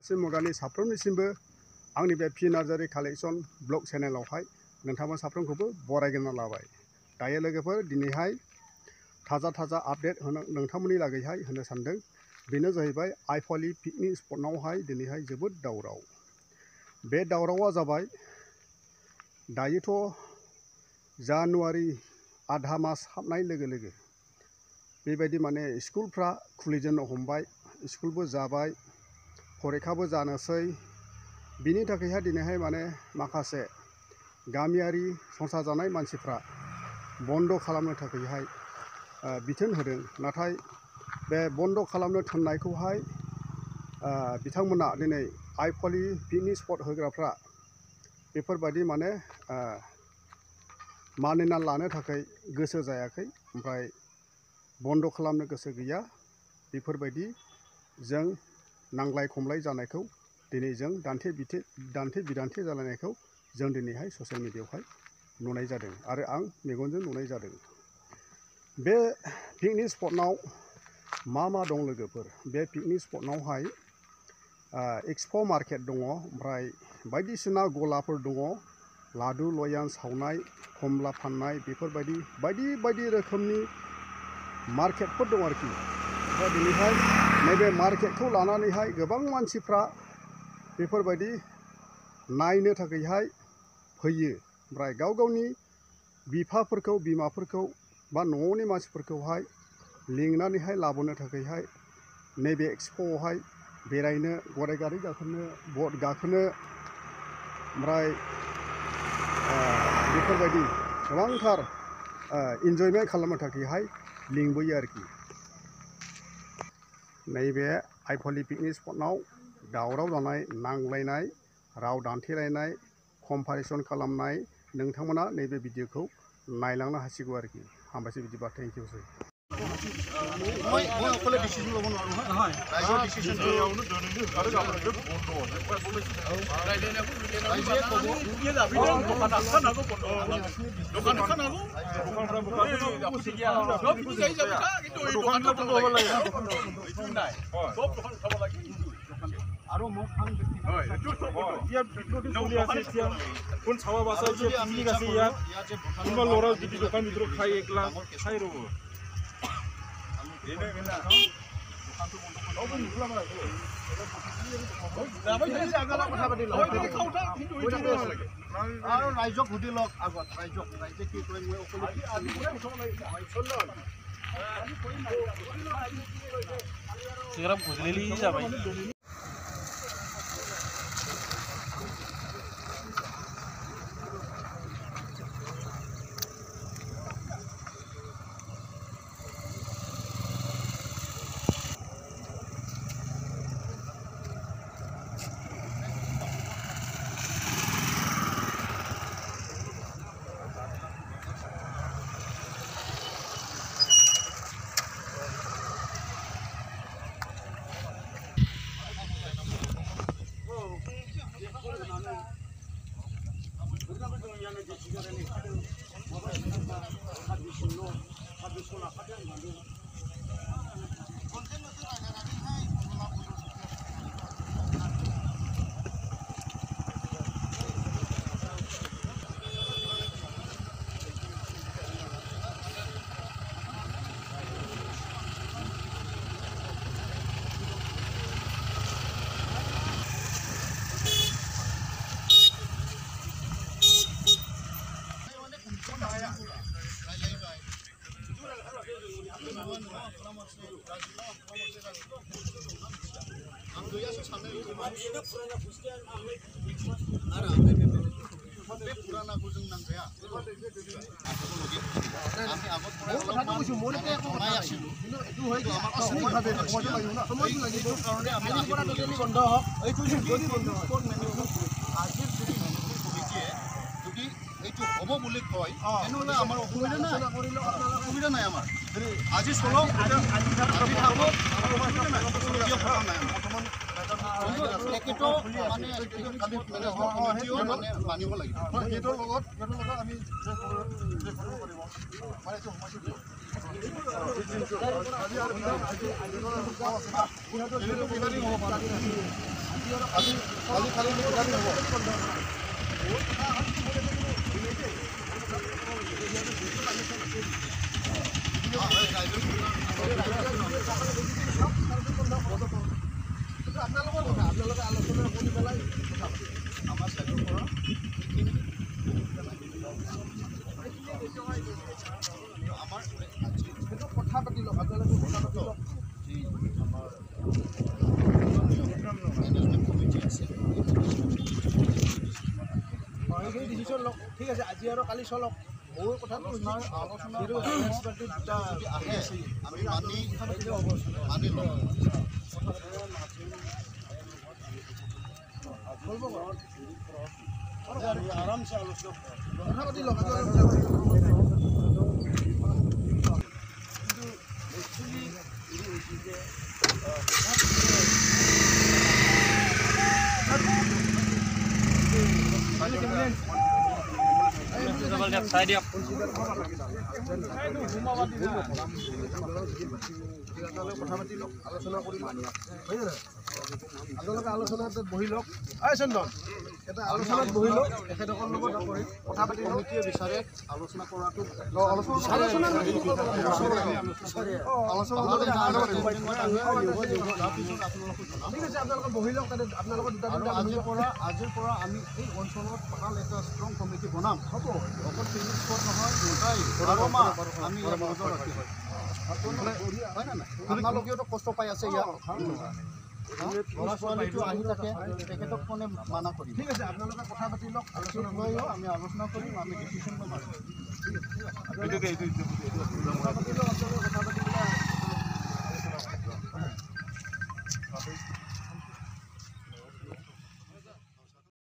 मुगानि साफ्रोमनिसिमबो आंनि बे पि Narzary collection blog चेनेलावहाय नोंथांमोन साफ्रोमखौबो बरायग्रोना लाबाय। दायो लोगोफोर दिनैहाय ताजा आपडेट नोंथांमोननि लागैहाय होनो सानदों। बेनो जाहैबाय आइफवालि पिकनिक स्पटआवहाय दिनैहाय जोबोद दावराव। बे दावरावा जाबाय दायोथ' जानुवारि आधा मास हाबनाय लोगो लोगो बेबायदि माने स्कुलफ्रा खुलिजेननो हमबाय, स्कुलबो जाबाय, फरिखाबो जानोसै। बिनि थाखायहाय दिनैहाय माने माखासे गामियारि संसार जानाय मानसिफ्रा बन्द खालामनो थाखायहाय बिथोन होदों। नाथाय बे बन्द खालामनो थिननायखौहाय बिथांमोना दिनै आइफवालि पिकनिक स्पट होग्राफ्रा बेफोरबायदि माने मानिना लानो थाखाय गोसो जायाखै, ओमफ्राय बन्द खालामनो गोसो गैया। बेफोरबायदि जों नांलाय खमलाय जानायखौ दिनै जों दान्थे बिदान्थे जालायनायखौ जों दिनैहाय ससियेल मिडियायावहाय नुनाय जादों आरो आं मेगनजों नुनाय जादों। बे पिकनिक स्पटआव मा दं लोगोफोर? बे पिकनिक स्पटआवहाय एक्सप' मार्केट दङ, ओमफ्राय बायदिसिना गलाफोर दङ, लादु लयान सावनाय, खमला फाननाय, बेफोरबायदि बायदि रोखोमनि मार्केटफोर दं आरोखि। ओमफ्राय दिनैहाय नैबे मार्केटखौ लानानैहाय गोबां मानसिफ्रा बेफोरबायदि नायनो थाखायहाय फैयो। ओमफ्राय गाव गावनि बिफाफोरखौ, बिमाफोरखौ बा न'नि मानसिफोरखौहाय लिंनानैहाय लाबोनो थाखायहाय नैबे एक्सप'आवहाय बेरायनो, गराइ गारि गाखोनो, बट गाखोनो, ओमफ्राय बेफोरबायदि गोबांथार इन्जयमेन्ट खालामनो थाखायहाय लिंबोयो आरोखि। नैबे आइफवालि पिकनिक स्पटआव दावराव जानाय, नांलायनाय, राव दान्थेलायनाय, कम्पेरिसन खालामनाय नोंथांमोना नैबे भिडिअखौ नायलांनो हासिगौ आरोखि। हामबायसै बिदिबा, थेंक इउ सै। মই অকলে ডিসিশন ল'ব নোৱাৰোঁ। হয়, ৰাইজৰ ডিসিশন আৰু মোক কোন চাবা বাছা পিকনিক আছে ইয়াত, কোনোবা ল'ৰা যদি দোকান ভিতৰত খাই একলা খাই ৰ'ব। আৰু ৰাইজক সুধি লওক আগত, ৰাইজে কি কয়। মই অকলে পুৰানাखौ जों नांगौया আমি আগত পৰাই কথাটো কৈছো। মই জনাই আছিলো কিন্তু এইটো হয় কি আমাৰ সময় লাগিব কাৰণে আমি পৰা টোটেলি বন্ধ হওক। এইটো যদি বন্ধ হয় আজি যদি মনোযোগ কমিটিয়ে যদি এইটো হ'ব বুলি কয় তেনেহ'লে আমাৰ অসুবিধা নাই, অসুবিধা নাই আমাৰ। আজি চলক, আজি থাকক, আমাৰ অসুবিধা নাই, কথা নাই। বৰ্তমান মানিব লাগিব সিহঁতৰ লগত আমি আজি কালি হ'ব আপোনালোকৰ কথা আপোনালোকে আলোচনা কৰি পেলাই আমাৰ চাইডৰ পৰা আমাৰ সেইটো কথা পাতি লওক আপোনালোকে কথা পাতি লওক যি আমাৰ মেনেজমেণ্ট কমিটি আছে সেই ডিচিশ্যন লওক ঠিক আছে আজি আৰু কালি চলক মোৰ কথাটো আলোচনা দুটা আহে আমি মানি লওঁ আৰামছে আলোচনা কথা পাতি লওক কিন্তু একচুৱেলি হেৰি হৈছে যে কথা পাতি লওক আলোচনা কৰি আপোনালোকে আলোচনাত বহি লওক চন্দন এটা আলোচনাত বহি লওক তেখেতসকলৰ লগত কথা পাতি কমিটিয়ে বিচাৰে আলোচনা কৰাটো ঠিক আছে আপোনালোকে বহি লওক তাতে আপোনালোকৰ আজিৰ পৰা আমি এই অঞ্চলত ভাল এটা ষ্ট্ৰং কমিটি বনাম হ'ব অকল পিকনিক স্পট নহয় আমি নজৰ ৰাখি হয় না নাই আপোনালোকেওতো কষ্ট পাই আছে ইয়াত ল'ৰা ছোৱালীটো আহি থাকে তেখেতক কোনে মানা কৰিম ঠিক আছে আপোনালোকে কথা পাতি লওক আলোচনা লৈও আমি আলোচনা কৰিম আমি ডিচিশ্যন ল'ম কথা পাতি লওক আপোনালোকে কথা পাতি